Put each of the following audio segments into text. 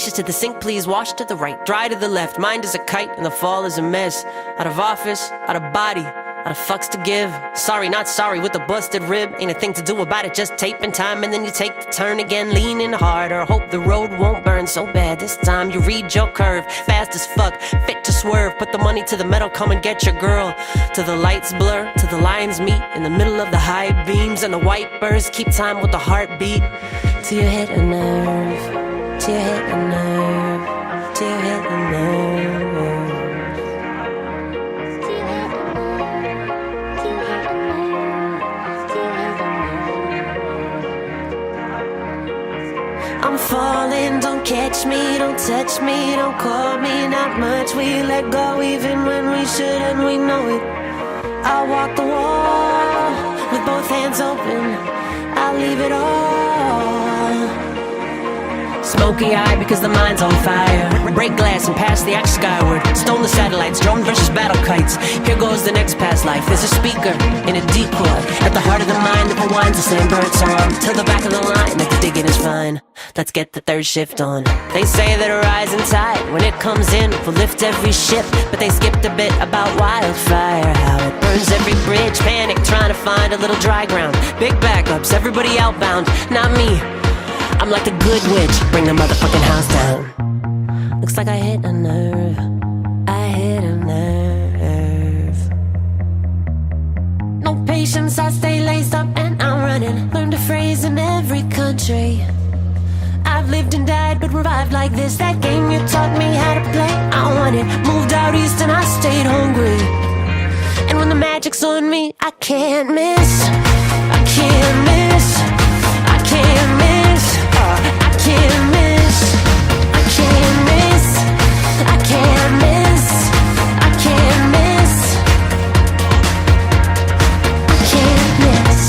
To the sink, please, wash to the right, dry to the left. Mind is a kite and the fall is a mess. Out of office, out of body, out of fucks to give. Sorry, not sorry with a busted rib. Ain't a thing to do about it, just tape in time. And then you take the turn again, leaning harder. Hope the road won't burn so bad this time. You read your curve, fast as fuck, fit to swerve. Put the money to the metal, come and get your girl. Till the lights blur, till the lines meet in the middle of the high beams. And the white birds keep time with the heartbeat. Till you hit a nerve. Till you hit a nerve, till you hit a nerve. I'm falling, don't catch me, don't touch me, don't call me, not much. We let go even when we should and we know it. I'll walk the wall with both hands open, I'll leave it all. Smoky eye because the mind's on fire. Break glass and pass the axe skyward. Stone the satellites, drone versus battle kites. Here goes the next past life. There's a speaker in a decoy at the heart of the mind that rewinds the same bird song. Till the back of the line, if the digging is fine. Let's get the third shift on. They say that a rising tide, when it comes in, will lift every ship. But they skipped a bit about wildfire, how it burns every bridge. Panic, trying to find a little dry ground. Big backups, everybody outbound. Not me, I'm like the good witch, bring the motherfucking house down. Looks like I hit a nerve, I hit a nerve. No patience, I stay laced up and I'm running. Learned a phrase in every country. I've lived and died but revived like this. That game you taught me how to play, I won it. Moved out east and I stayed hungry. And when the magic's on me, I can't miss. I can't miss. I can't miss. I can't miss. I can't miss. I can't miss. I can't miss. I can't miss.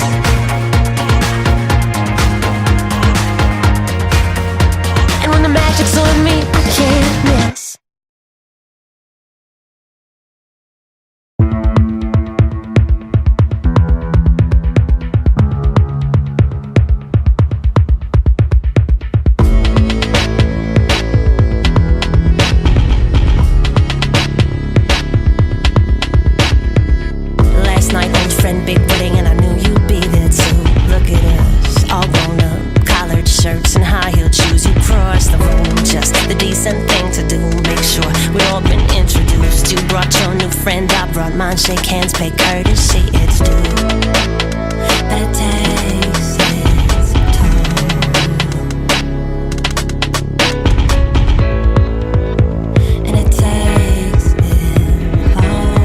And when the magic's on me, I can't miss. Big wedding and I knew you'd be there too. Look at us, all grown up, collared shirts and high-heeled shoes. You crossed the room, just the decent thing to do. Make sure we've all been introduced. You brought your new friend, I brought mine. Shake hands, pay courtesy, it's due. But it takes its toll. And it takes it all.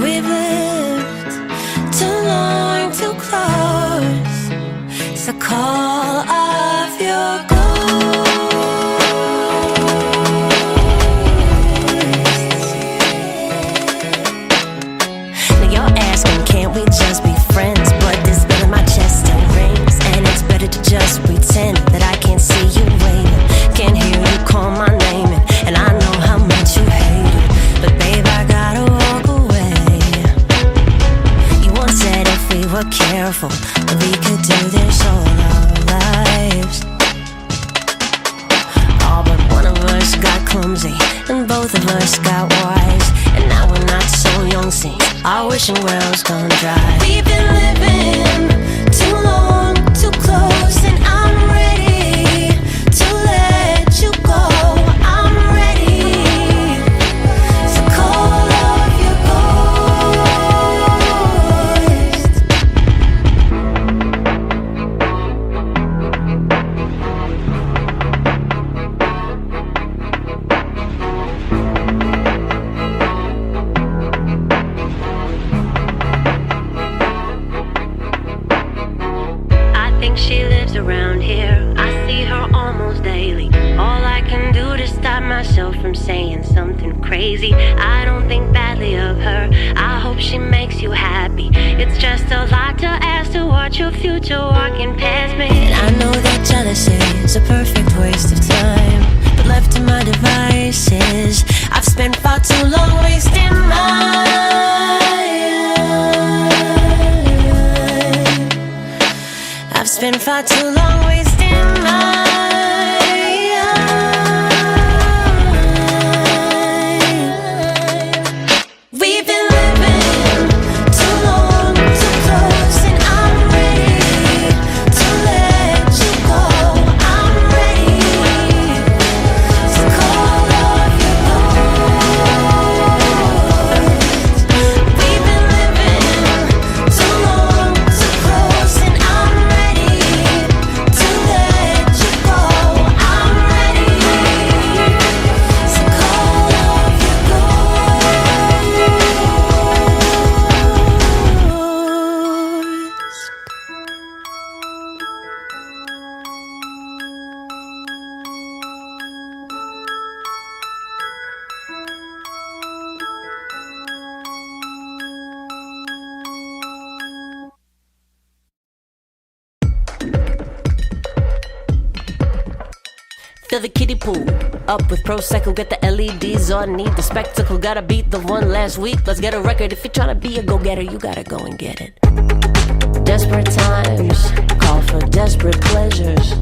We've lived too long, too close. It's the call of your ghost. Now you're asking, can't we just be friends? But this bill in my chest still rings, and it's better to just pretend that I can't see you waiting. Can't hear you call my name, and I know how much you hate it. But babe, I gotta walk away. Said if we were careful, we could do this all our lives. All but one of us got clumsy, and both of us got wise. And now we're not so young, see, our wishing wells gone dry. We've been living too long, too close, and I'm ready to let you go. I'm ready to call off your she lives around here. I see her almost daily. All I can do to stop myself from saying something crazy. I don't think badly of her, I hope she makes you happy. It's just a lot to ask to watch your future walking past me. And I know that jealousy is a perfect waste of time, but left to my devices, I've spent far too long wasting mine. I've spent far too long waiting. Fill the kiddie pool up with Prosecco, get the LEDs on, need the spectacle, gotta beat the one last week. Let's get a record. If you're trying to be a go-getter, you gotta go and get it. Desperate times call for desperate pleasures.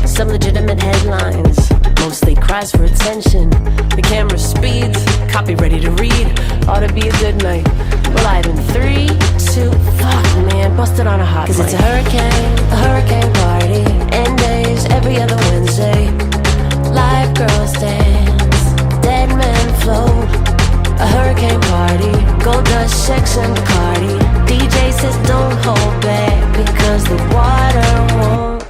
Some legitimate headlines, mostly cries for attention. The camera speeds, copy ready to read. Ought to be a good night. We're live in 3, 2, fuck man, busted on a hot mic. 'Cause it's a hurricane party. End days every other Wednesday. Live girls dance, dead men float. A hurricane party, gold dust, sex and Bacardi. DJ says don't hold back because the water won't.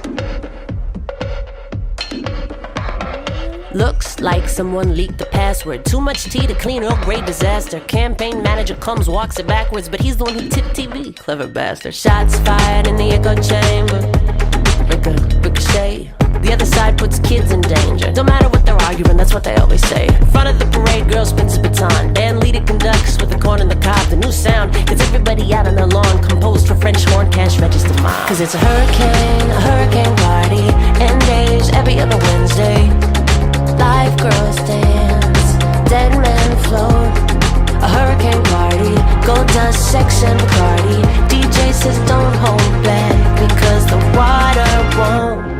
Looks like someone leaked the password. Too much tea to clean up, great disaster. Campaign manager comes, walks it backwards, but he's the one who tipped TV. Clever bastard. Shots fired in the echo chamber. Ricochet. The other side puts kids in danger. Don't matter what they're arguing, that's what they always say. In front of the parade, girl spins a baton. Band leader conducts with the corn and the cob. The new sound gets everybody out on the lawn. Composed for French horn, cash register mom. 'Cause it's a hurricane party. End days every other Wednesday. Live girls dance, dead men float. A hurricane party, gold dust, sex and Bacardi. DJ says don't hold back because the water won't.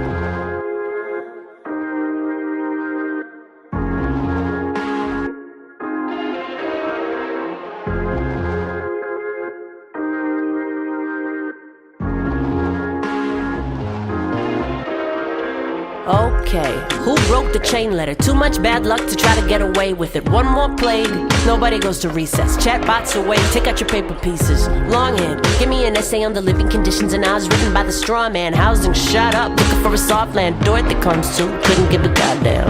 Okay, who broke the chain letter? Too much bad luck to try to get away with it. One more plague, nobody goes to recess. Chatbots away, take out your paper pieces. Longhand, give me an essay on the living conditions and odds written by the straw man. Housing shot up, looking for a soft land. Dorothy comes to, couldn't give a goddamn.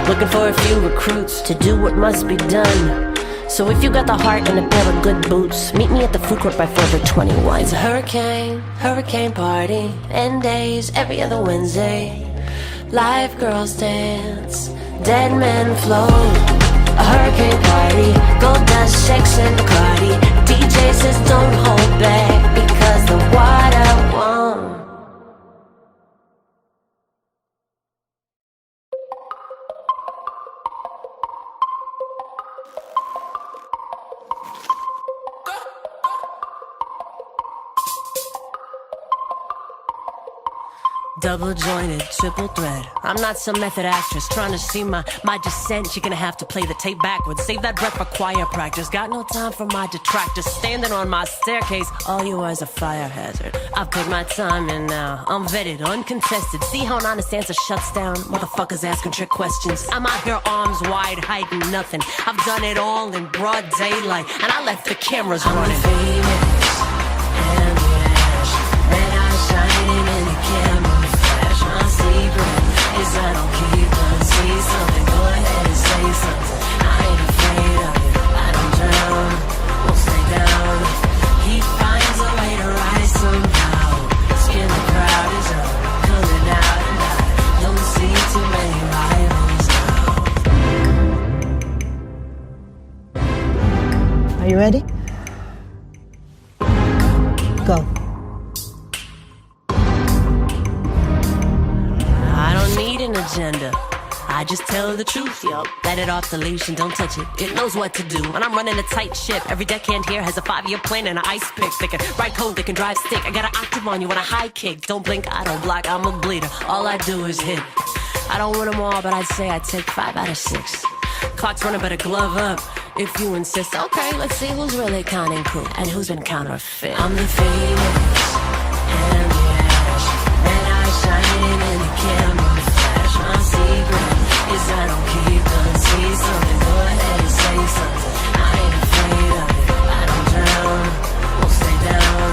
Looking for a few recruits to do what must be done. So if you got the heart and a pair of good boots, meet me at the food court by Forever 21. It's a hurricane party. End days every other Wednesday. Live girls dance, dead men float. A hurricane party, gold dust, sex and Bacardi. DJ says don't hold back because the water won't. Double jointed, triple thread. I'm not some method actress trying to see my descent. You're gonna have to play the tape backwards. Save that breath for choir practice. Got no time for my detractors. Standing on my staircase, all you are is a fire hazard. I've put my time in now. I'm vetted, uncontested. See how an honest answer shuts down? Motherfuckers asking trick questions. I'm out here arms wide, hiding nothing. I've done it all in broad daylight, and I left the cameras running. I'm famous and flash, red eyes shining in the camera. My secret is I don't keep on. See something, go ahead and say something. I ain't afraid of it, I don't drown, won't stay down. He finds a way to rise somehow. Skin the crowd is up, coming out and I don't see too many rivals now. Are you ready? Go. Agenda. I just tell the truth, yo. Let it off the leash and don't touch it. It knows what to do. When I'm running a tight ship, every deckhand here has a 5-year plan and an ice pick. They can ride code, they can drive stick. I got an octave on you on a high kick. Don't blink, I don't block, I'm a bleeder. All I do is hit. I don't win them all, but I'd say I take 5 out of 6. Clock's running, better glove up if you insist. Okay, let's see who's really counting cool and who's been counterfeit. I'm the phoenix and the ash, red eye shining in the camera flash. My secret is I don't keep them. See something, go ahead and say something. I ain't afraid of it, I don't drown, won't stay down.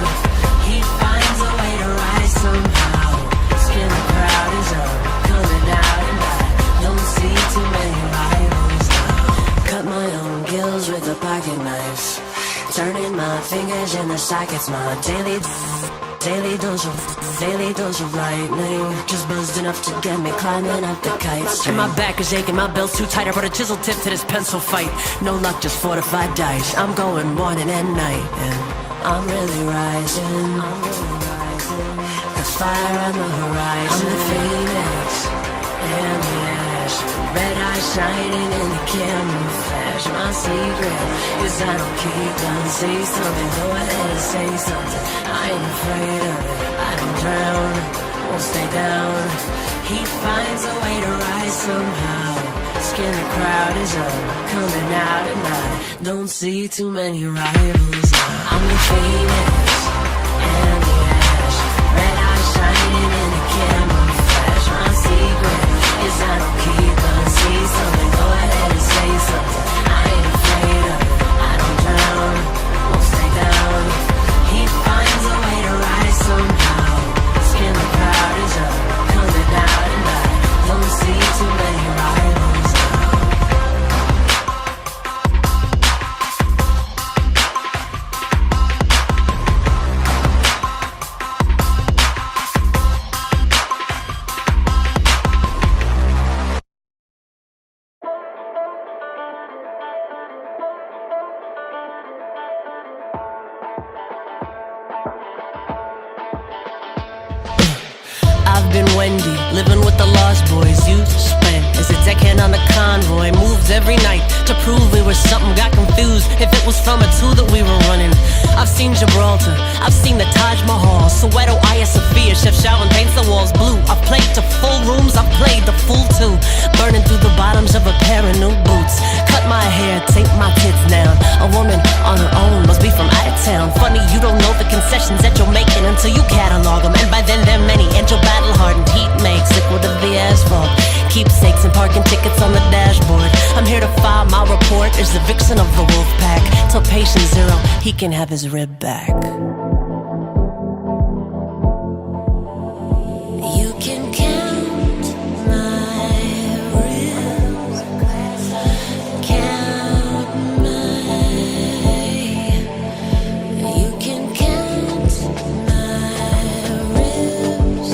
He finds a way to rise somehow. Skin the crowd is up, coming out and I don't see too many rivals now. Cut my own gills with the pocket knives, turning my fingers in the sockets. My daily dose of lightning, just buzzed enough to get me climbing up the kite string. My back is aching, my belt's too tight. I brought a chisel tip to this pencil fight. No luck, just fortified dice. I'm going morning and night, and I'm really rising. The fire on the horizon. I'm the phoenix and the ash, red eye shining in the camera flash. My secret is I don't keep them. Say something, go ahead and say something. I ain't afraid of it, I don't drown, won't stay down. He finds a way to rise somehow. Skin the crowd is up, coming out and I don't see too many rivals now. I'm the phoenix and the ash, red eye shining in the camera flash. My secret is I don't keep them. See something, go ahead and say something. I ain't afraid of it, I don't drown, won't stay down. He finds a way to rise somehow. Skin the crowd is up, coming out and I don't see too many rivals now. Wendy, living with the lost boys. You spent as a deckhand on the convoy. Moved every night to prove we were something. Got confused if it was from a two that we were running. I've seen Gibraltar, I've seen the Taj Mahal, Soweto, Hagia Sophia, Chef Shaolin paints the walls blue. I've played to full rooms, I've played the full two, burning through the bottoms of a pair of new boots. Cut my hair, take my tits down. A woman on her own must be from out of town. Funny you don't know the concessions that you're making until you catalog them, and by then they're many. And your battle hardened heat makes liquid of the asphalt. Keepsakes and parking tickets on the dashboard. I'm here to file my report as the vixen of the wolf pack. Till patient zero, he can have his rib back. You can count my ribs, count you can count my ribs.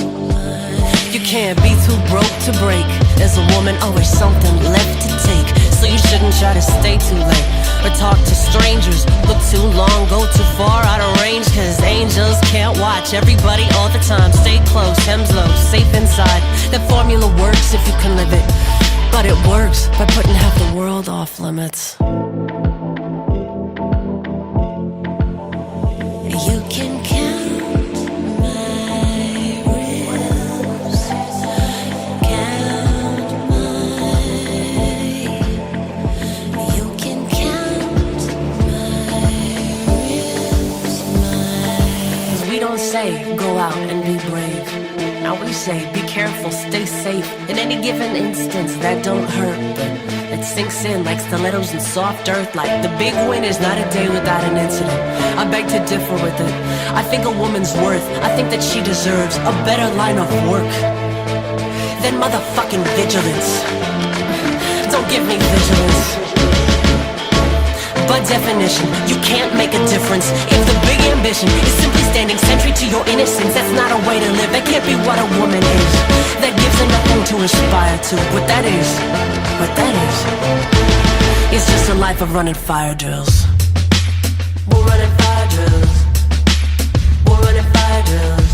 You can't be too broke to break. As a woman, always something left to take. So you shouldn't try to stay too late or talk to strangers. Look too long, go too far out of range, cause angels can't watch everybody all the time. Stay close, hems low, safe inside. That formula works if you can live it, but it works by putting half the world off limits. You can count my ribs, count you can count my ribs, we don't say go out and be brave. Now we say be careful, stay safe. In any given instance that don't hurt, but it sinks in like stilettos in soft earth. Like the big win is not a day without an incident. I beg to differ with it. I think a woman's worth, I think that she deserves a better line of work than motherfucking vigilance. Don't give me vigilance. By definition, you can't make a difference if the big ambition is simply standing sentry to your innocence. That's not a way to live, that can't be what a woman is. That gives her nothing to aspire to. What that is just a life of running fire drills. We're running fire drills. We're running fire drills.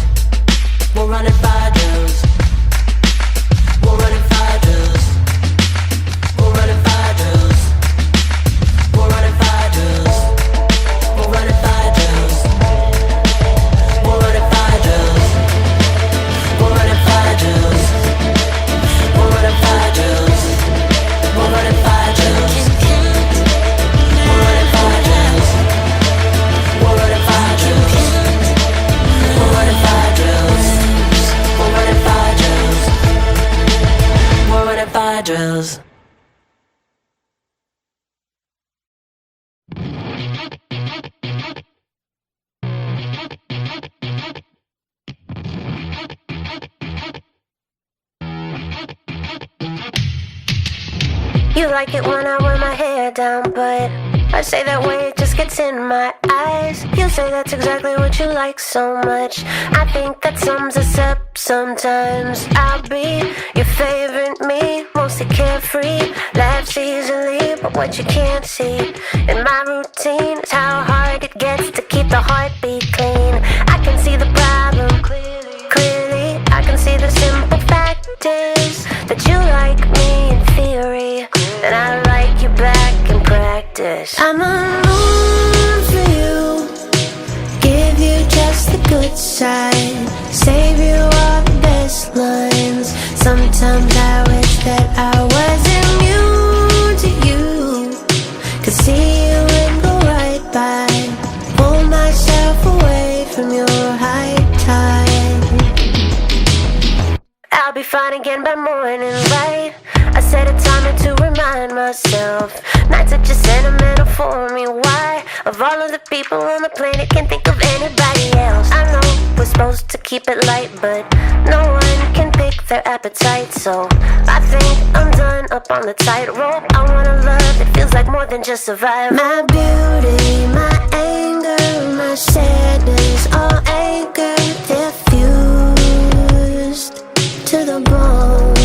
We're running fire drills. We're running fire drills. You like it when I wear my hair down, but I say that way, it just gets in my eyes. You say that's exactly what you like so much. I think that sums us up sometimes. I'll be your favorite me, mostly carefree, laughs easily, but what you can't see in my routine is how hard it gets to keep the heartbeat clean. I can see the problem clearly. I can see the simple fact is that you like me in theory, and I like you back in practice. I'm on moon for you, give you just the good side, save you all the best lines. Sometimes I wish that I was immune to you, could see you and go right by, pull myself away from your high tide. I'll be fine again by morning light. I set a timer to remind myself. Nights are just sentimental for me. Why? Of all of the people on the planet, can't think of anybody else. I know we're supposed to keep it light, but no one can pick their appetite. So I think I'm done up on the tightrope. I wanna love that feels like more than just survival. My beauty, my anger, my sadness, all anchored, they're fused to the bone.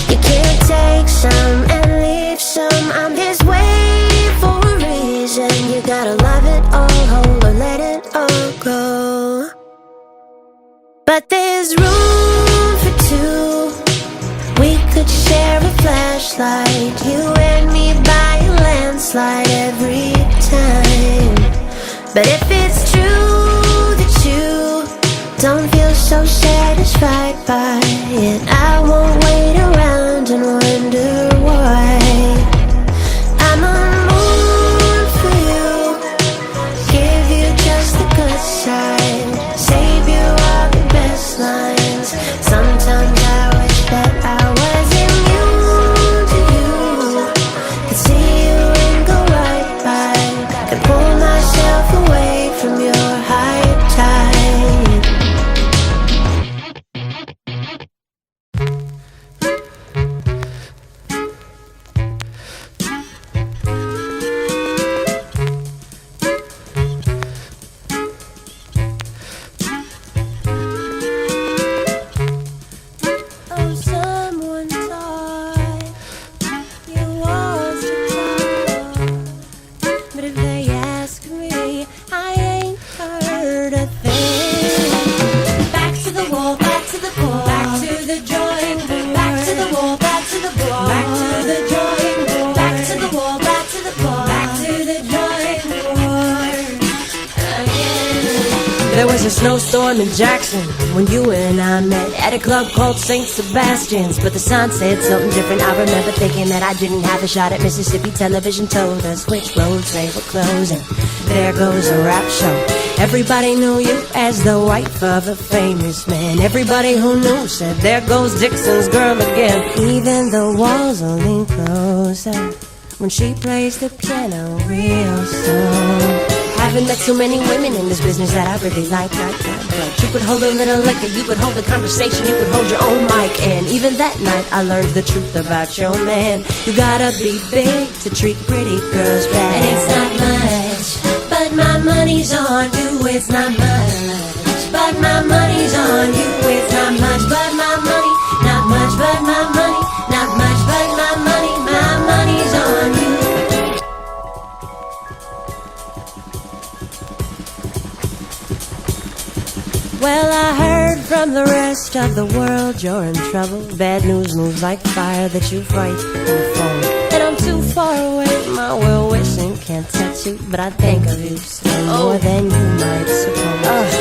You can't take some and leave some. I'm his way for a reason. You gotta love it all whole or let it all go. But there's room for two. We could share a flashlight, you and me by a landslide every time. But if it's true that you don't feel so satisfied by it, I won't wait around and wonder why. I'm on moon for you, give you just the good side, save you all the best lines. Sometimes I wish that I was immune to you, could see you and go right by, could pull myself away from your high tide. There was a snowstorm in Jackson when you and I met at a club called St. Sebastian's, but the sign said something different. I remember thinking that I didn't have a shot at Mississippi. Television told us which roads they were closing. There goes a rap show. Everybody knew you as the wife of a famous man. Everybody who knew said, there goes Dixon's girl again. Even the walls will lean closer when she plays the piano real slow. Haven't met so many women in this business that I really like that. But you could hold a little liquor, you could hold a conversation, you could hold your own mic. And even that night I learned the truth about your man. You gotta be big to treat pretty girls bad. And it's not much, but my money's on you. It's not much, but my money's on you. It's not much, but my money, not much, but my money, not much, but my money's on you. Well, I heard from the rest of the world you're in trouble. Bad news moves like fire that you fight on the phone. And I'm too far away, my well-wishing can't touch you, but I think of you still more than you might suppose.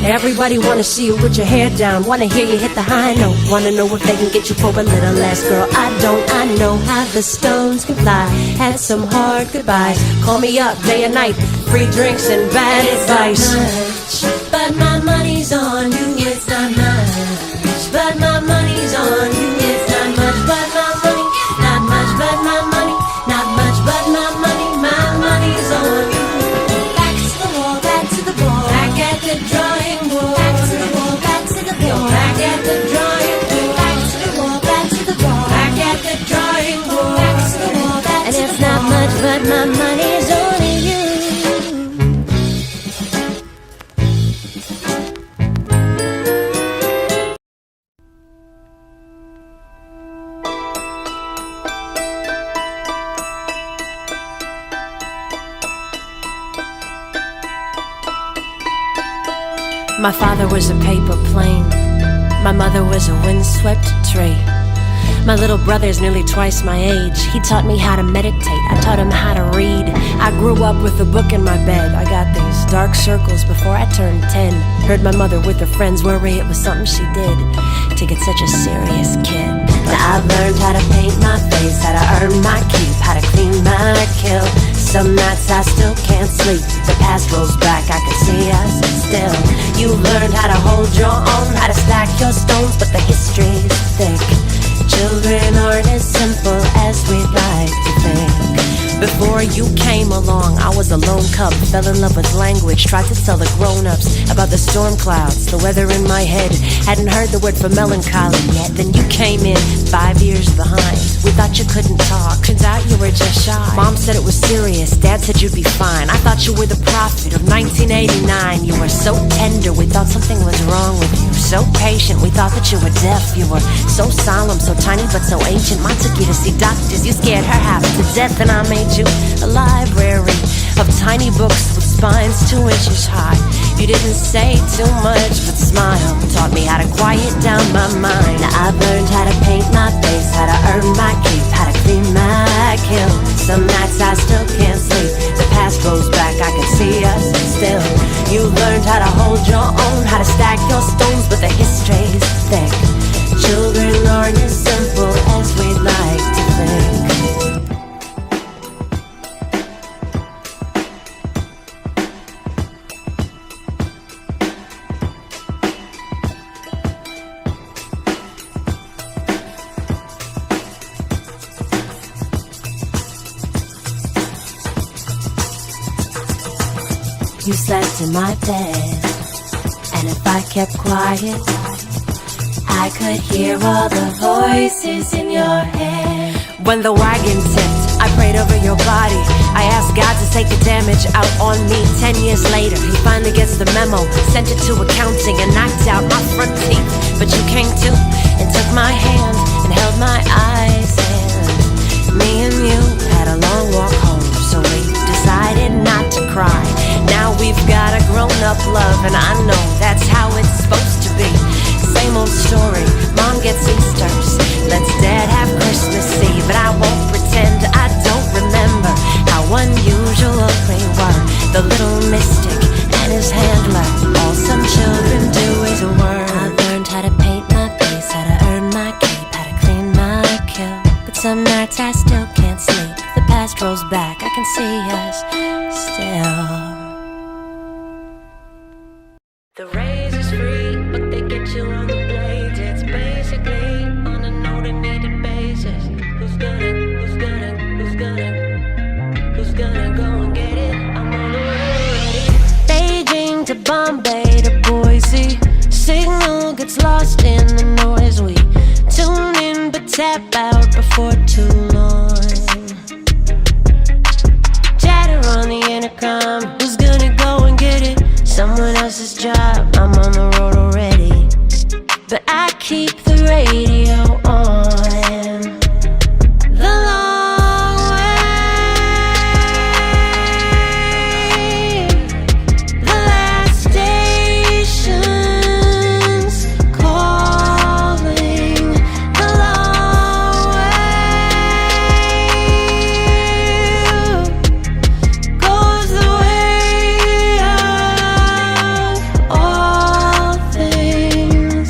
Everybody wanna see you with your hair down, wanna hear you hit the high note, wanna know if they can get you for a little less. Girl, I know how the stones can fly. Had some hard goodbyes, call me up day and night, free drinks and bad advice. Much, but my money's on you. It's not much, but my money's on you. It's not much, but my money, not much, but my money, not much, but my money's on you. Back to the wall, back to the ball, back at the drawing board. Back to the wall, back to the ball, back at the drawing board. Back to the wall, back to the ball, back at the drawing board. My father was a paper plane. My mother was a windswept tree. My little brother's nearly twice my age. He taught me how to meditate, I taught him how to read. I grew up with a book in my bed. I got these dark circles before I turned 10. Heard my mother with her friends worry it was something she did to get such a serious kid. Now I've learned how to paint my face, how to earn my keep, how to clean my kill. Some nights I still can't sleep. The past rolls back, I can see us still. You learned how to hold your own, how to stack your stones, but the history's thick. Children aren't as simple as we'd like to think. Before you came along, I was a lone cub, fell in love with language, tried to tell the grown-ups about the storm clouds, the weather in my head. Hadn't heard the word for melancholy yet. Then you came in 5 years behind. We thought you couldn't talk, turns out you were just shy. Mom said it was serious, Dad said you'd be fine. I thought you were the prophet of 1989. You were so tender, we thought something was wrong with you. So patient, we thought that you were deaf. You were so solemn, so tiny but so ancient. Mom took you to see doctors, you scared her half to death. And I made you a library of tiny books with spines 2 inches high. You didn't say too much but smile. Taught me how to quiet down my mind. I've learned how to paint my face, how to earn my keep, how to clean my kill. Some nights I still can't sleep. The past rolls back, I can see us still. You learned how to hold your own, how to stack your stones, but the history's thick. Children aren't as simple as we'd like to think. You slept in my bed, and if I kept quiet, I could hear all the voices in your head. When the wagon tipped, I prayed over your body. I asked God to take the damage out on me. 10 years later, he finally gets the memo, sent it to accounting and knocked out my front teeth. But you came to and took my hand and held my eyes, and me and you had a long walk home, so we decided not to cry. Now we've got a grown-up love, and I know that's how it's supposed to be. Same old story, Mom gets Easters, lets Dad have Christmas Eve. But I won't pretend I don't remember how unusual we were. The little mystic and his handler, all some children do is a word. I've learned how to paint my face, how to earn my keep, how to clean my kill. But some nights I still can't sleep. The past rolls back, I can see us still. The razor's free, but they get you on the blades. It's basically on a no-needed basis. Who's gonna go and get it? I'm on the road. Beijing to Bombay to Boise. Signal gets lost in the noise. We tune in but tap out before too long. Chatter on the intercom. Who's gonna go and get it? Someone else's job, I'm on the road already. But I keep the radio on. The long way, the last station's calling. The long way goes the way of all things.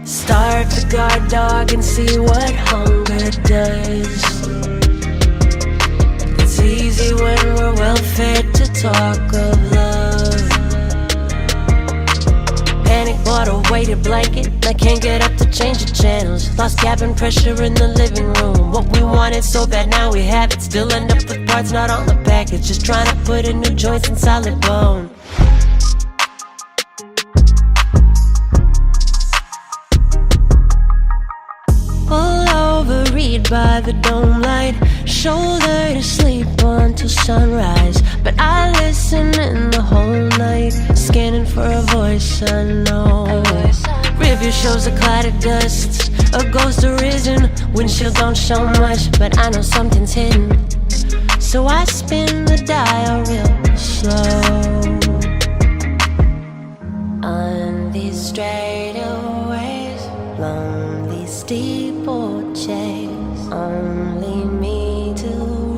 Starve the guard dog and see what hunger does. It's easy when we're well fed to talk of love. Panic bought a weighted blanket, I can't get up to change the channels. Lost cabin pressure in the living room. What we wanted so bad, now we have it. Still end up with parts not on the package. Just trying to put in new joints in solid bone. Pull over, read by the dome light. Shoulder to sleep until sunrise. But I listen in the whole night, scanning for a voice I know. Review shows a cloud of dust, a ghost arisen. Windshield don't show much, but I know something's hidden. So I spin the dial real slow. straightaways, lonely steeplechase. Only me to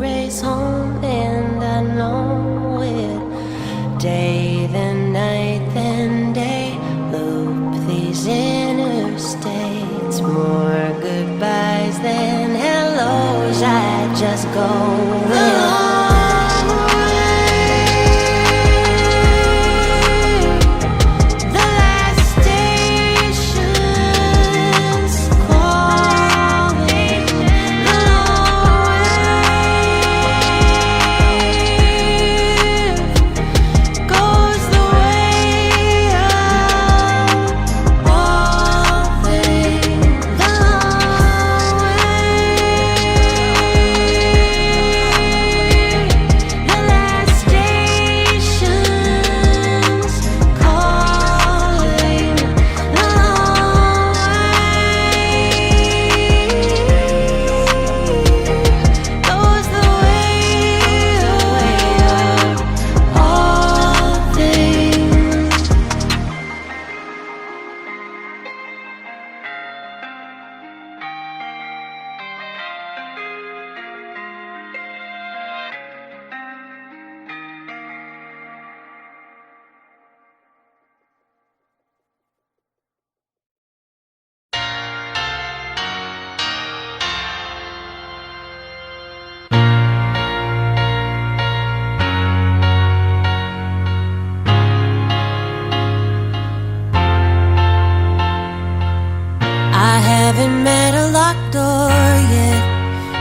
race home, and I know it. Day then night then day, loop these interstates. More goodbyes than hellos, I just go with.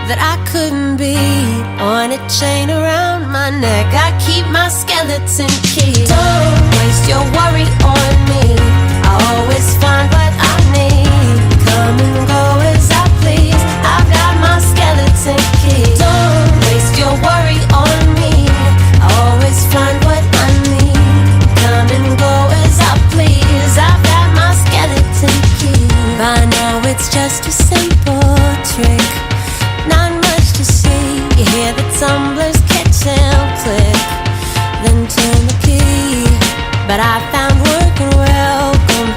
That I couldn't beat on a chain around my neck. I keep my skeleton key. Don't waste your worry on me. I always find what I need. Come and go as I please. I've got my skeleton key. Don't waste your worry on me. I always find what I need. Come and go as I please. I've got my skeleton key. By now it's just a simple trick. Not much to see. You hear the tumblers catch and click, then turn the key. But I found work and welcome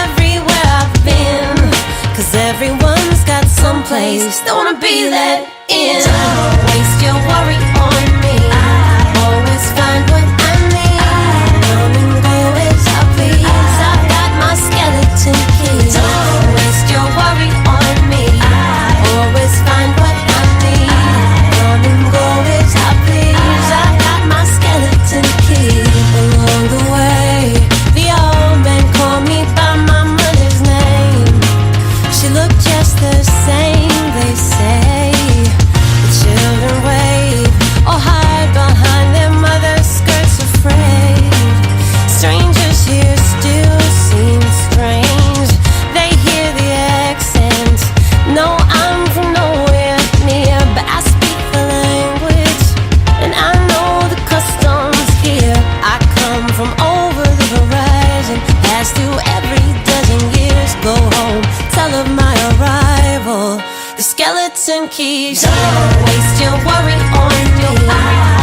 everywhere I've been, 'cause everyone's got some place they wanna be let in. Don't waste your worry on me. I always find what I need. Come and go as I please. I've got my skeleton key. Don't waste your worry on me. I always find what along the way. The old man called me by my mother's name. She looked just the same, they say. The children wave or hide behind their mother's skirts afraid. Strangers here still seem strange. They hear the accent. No, I'm from nowhere near, but I speak the language, and I know the customs here. I come from over the horizon, pass through every dozen years. Go home, tell of my arrival. The skeleton keys. Don't waste your worry on me.